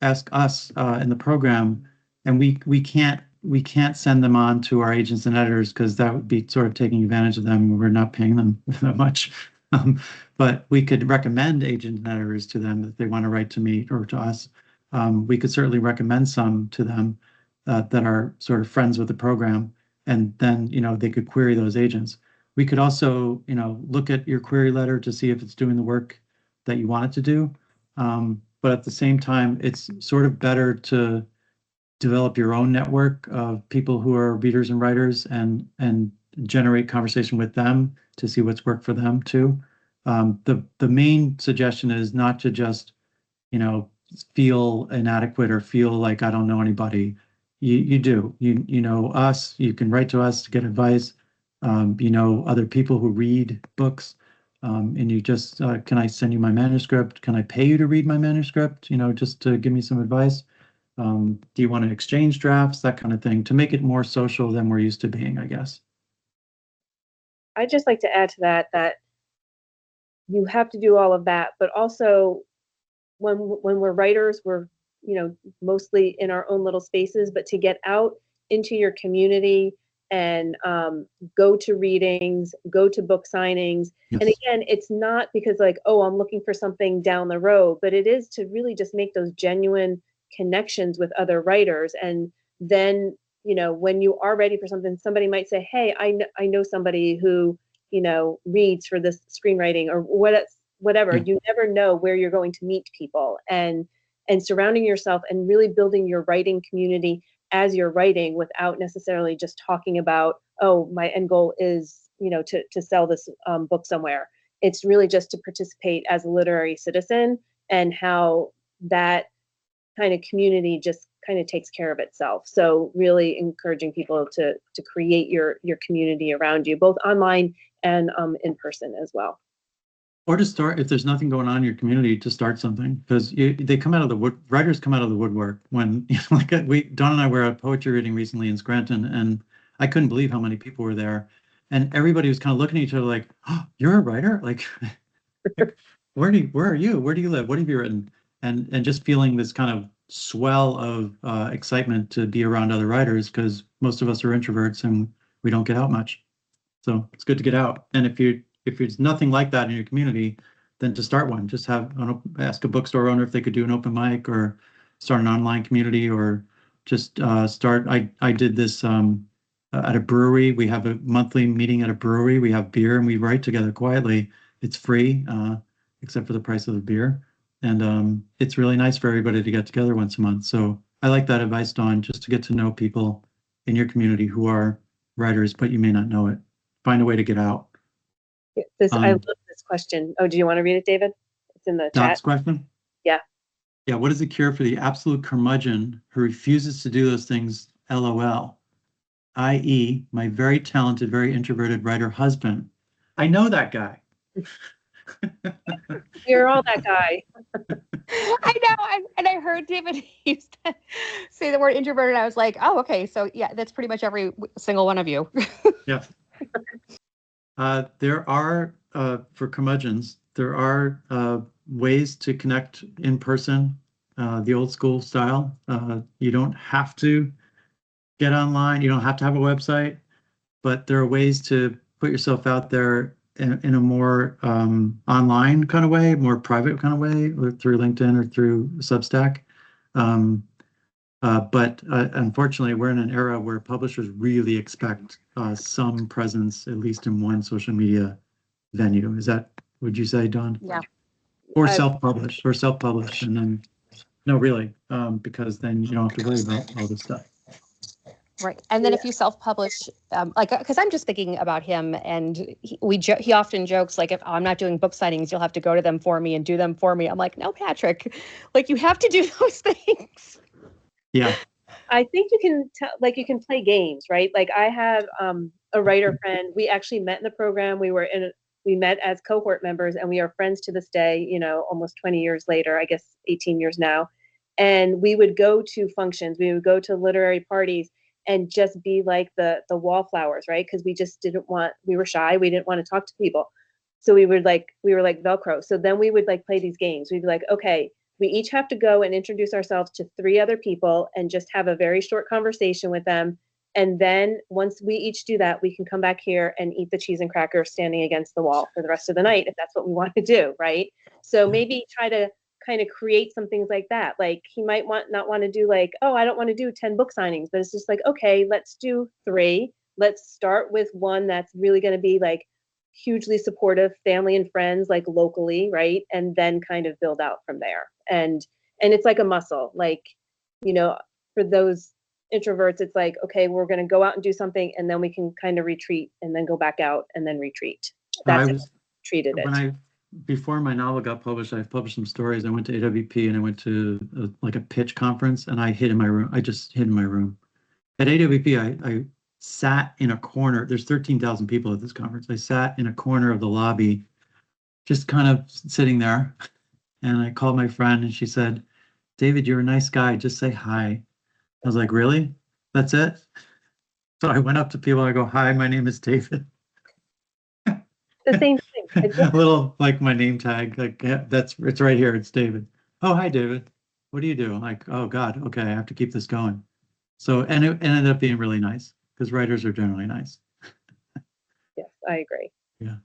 ask us in the program, and we can't send them on to our agents and editors because that would be sort of taking advantage of them. We're not paying them that much. But we could recommend agents and editors to them if they want to write to me or to us. We could certainly recommend some to them that are sort of friends with the program, and then they could query those agents. We could also look at your query letter to see if it's doing the work that you want it to do. But at the same time, it's sort of better to develop your own network of people who are readers and writers and generate conversation with them to see what's worked for them too. The main suggestion is not to just feel inadequate or feel like I don't know anybody. You do. You know us. You can write to us to get advice. Other people who read books. And you just, can I send you my manuscript? Can I pay you to read my manuscript? Just to give me some advice. Do you want to exchange drafts? That kind of thing, to make it more social than we're used to being, I guess. I'd just like to add to that you have to do all of that, but also when we're writers, we're mostly in our own little spaces, but to get out into your community and go to readings, go to book signings. Yes. And again, it's not because like, oh, I'm looking for something down the road, but it is to really just make those genuine connections with other writers. And then, you know, when you are ready for something, somebody might say, hey, I know somebody who, you know, reads for this screenwriting or whatever. Yeah. You never know where you're going to meet people, and surrounding yourself and really building your writing community as you're writing without necessarily just talking about, oh, my end goal is, you know, to sell this book somewhere. It's really just to participate as a literary citizen, and how that kind of community just kind of takes care of itself. So really encouraging people to create your community around you, both online and in person as well. Or to start, if there's nothing going on in your community, to start something, because they come out of the writers come out of the woodwork when, you know, like Dawn and I were at a poetry reading recently in Scranton, and I couldn't believe how many people were there, and everybody was kind of looking at each other like, oh, you're a writer? Like, where are you? Where do you live? What have you written? And just feeling this kind of swell of excitement to be around other writers, because most of us are introverts and we don't get out much. So it's good to get out. And if there's nothing like that in your community, then to start one, just ask a bookstore owner if they could do an open mic, or start an online community, or just start. I did this at a brewery. We have a monthly meeting at a brewery. We have beer and we write together quietly. It's free, except for the price of the beer. And it's really nice for everybody to get together once a month. So I like that advice, Dawn, just to get to know people in your community who are writers, but you may not know it. Find a way to get out. I love this question. Oh, do you want to read it, David? It's in the Dot's chat. question? Yeah. Yeah, what is the cure for the absolute curmudgeon who refuses to do those things, LOL? i.e., my very talented, very introverted writer husband. I know that guy. You're all that guy. I know, and I heard David used to say the word introverted. I was like, oh, okay, so yeah, that's pretty much every single one of you. Yeah. There are, for curmudgeons, there are ways to connect in person, the old school style. You don't have to get online. You don't have to have a website, but there are ways to put yourself out there in a more online kind of way, more private kind of way, or through LinkedIn or through Substack. But unfortunately, we're in an era where publishers really expect some presence, at least in one social media venue. Would you say, Dawn? Yeah. Or self-publish, and then, no, really, because then you don't have to worry about all this stuff. Right. And then if you self-publish, because I'm just thinking about him, and he often jokes like, if I'm not doing book signings, you'll have to go to them for me and do them for me. I'm like, no, Patrick, like you have to do those things. Yeah. I think you can you can play games, right? Like I have a writer friend. We actually met in the program. We met as cohort members, and we are friends to this day, you know, almost 20 years later, I guess 18 years now. And we would go to functions, we would go to literary parties and just be like the wallflowers, right? Because we were shy. We didn't want to talk to people. So we were like Velcro. So then we would like play these games. We'd be like, okay, we each have to go and introduce ourselves to 3 other people and just have a very short conversation with them. And then once we each do that, we can come back here and eat the cheese and crackers standing against the wall for the rest of the night, if that's what we want to do, right? So maybe try to kind of create some things like that. Like he might not want to do like, oh, I don't want to do 10 book signings, but it's just like, okay, let's do 3. Let's start with one that's really going to be like hugely supportive, family and friends, like locally, right? And then kind of build out from there. And it's like a muscle, like, you know, for those introverts, it's like, okay, we're going to go out and do something, and then we can kind of retreat and then go back out and then retreat. That's how I treated it. Before my novel got published, I published some stories. I went to AWP and I went to a pitch conference, and I hid in my room. I just hid in my room. At AWP, I sat in a corner. There's 13,000 people at this conference. I sat in a corner of the lobby, just kind of sitting there. And I called my friend, and she said, David, you're a nice guy. Just say hi. I was like, really? That's it? So I went up to people. I go, hi, my name is David. The same thing. A little like my name tag. Like, yeah, it's right here. It's David. Oh, hi, David. What do you do? I'm like, oh, God. Okay, I have to keep this going. So, and it ended up being really nice because writers are generally nice. Yes, I agree. Yeah.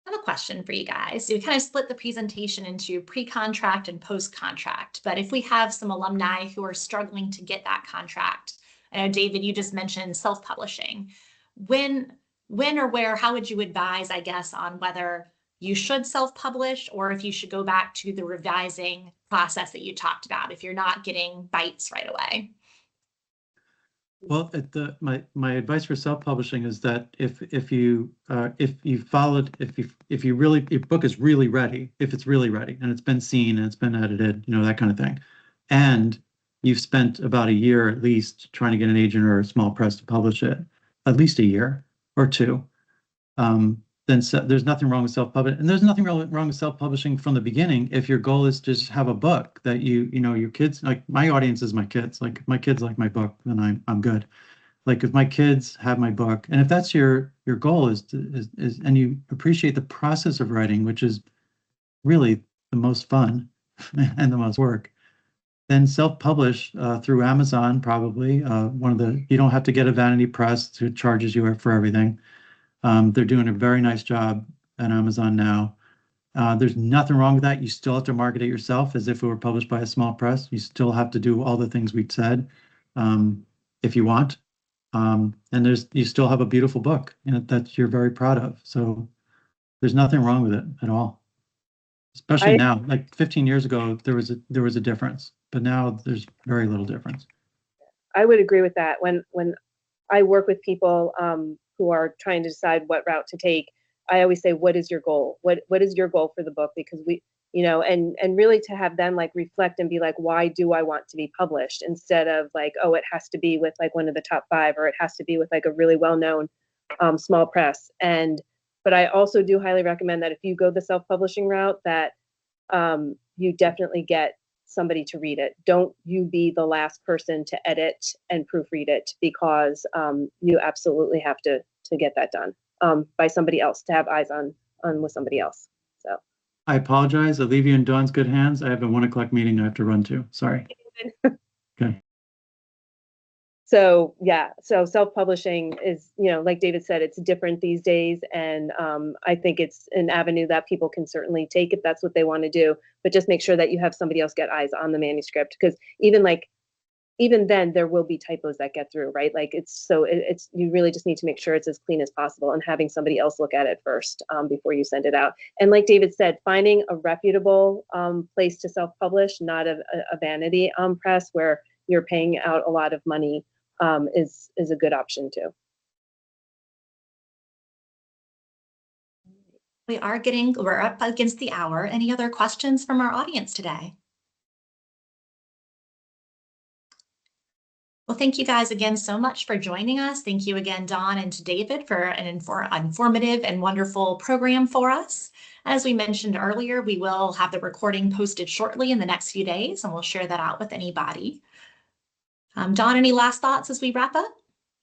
I have a question for you guys. So we kind of split the presentation into pre-contract and post-contract, but if we have some alumni who are struggling to get that contract, I know, David, you just mentioned self-publishing. When or where, how would you advise, I guess, on whether you should self-publish or if you should go back to the revising process that you talked about if you're not getting bites right away? Well, my advice for self-publishing is that if you followed, if you really, your book is really ready, if it's really ready and it's been seen and it's been edited, you know, that kind of thing, and you've spent about a year at least trying to get an agent or a small press to publish it, at least a year or two, then there's nothing wrong with self-publishing. And there's nothing wrong with self-publishing from the beginning if your goal is to just have a book that you know, your kids, like my audience is my kids. Like if my kids like my book, then I'm good. Like if my kids have my book, and if that's your goal is and you appreciate the process of writing, which is really the most fun and the most work, then self-publish through Amazon, probably. You don't have to get a vanity press who charges you for everything. They're doing a very nice job at Amazon now. There's nothing wrong with that. You still have to market it yourself as if it were published by a small press. You still have to do all the things we said if you want. And you still have a beautiful book, you know, that you're very proud of. So there's nothing wrong with it at all. Especially now, like 15 years ago, there was a difference, but now there's very little difference. I would agree with that. When I work with people who are trying to decide what route to take, I always say, what is your goal? What is your goal for the book? Because we, you know, and really to have them like reflect and be like, why do I want to be published? Instead of like, oh, it has to be with like one of the top 5, or it has to be with like a really well-known small press. But I also do highly recommend that if you go the self-publishing route, that you definitely get somebody to read it. Don't you be the last person to edit and proofread it, because you absolutely have to get that done by somebody else, to have eyes on with somebody else. So I apologize. I leave you in Dawn's good hands. I have a 1 o'clock meeting I have to run to. Sorry. Okay. So yeah, so self-publishing is, you know, like David said, it's different these days. And I think it's an avenue that people can certainly take if that's what they want to do, but just make sure that you have somebody else get eyes on the manuscript, because even then there will be typos that get through, right? Like it's you really just need to make sure it's as clean as possible, and having somebody else look at it first before you send it out. And like David said, finding a reputable place to self-publish, not a vanity press where you're paying out a lot of money, is a good option too. We're up against the hour. Any other questions from our audience today? Well, thank you guys again so much for joining us. Thank you again, Dawn, and to David for an informative and wonderful program for us. As we mentioned earlier, we will have the recording posted shortly in the next few days, and we'll share that out with anybody. Dawn, any last thoughts as we wrap up?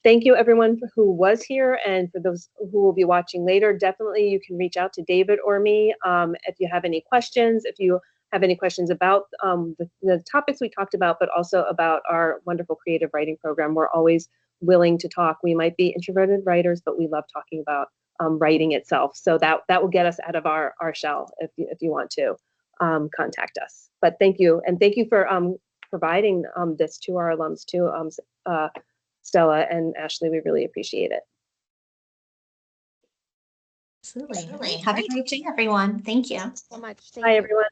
Thank you, everyone who was here, and for those who will be watching later, definitely you can reach out to David or me if you have any questions, if you have any questions about the topics we talked about, but also about our wonderful creative writing program. We're always willing to talk. We might be introverted writers, but we love talking about writing itself. So that will get us out of our shell if you want to contact us. But thank you, and thank you for providing this to our alums too, Stella and Ashley. We really appreciate it. Absolutely. Have a great day, everyone. Thank you So much. Bye, everyone.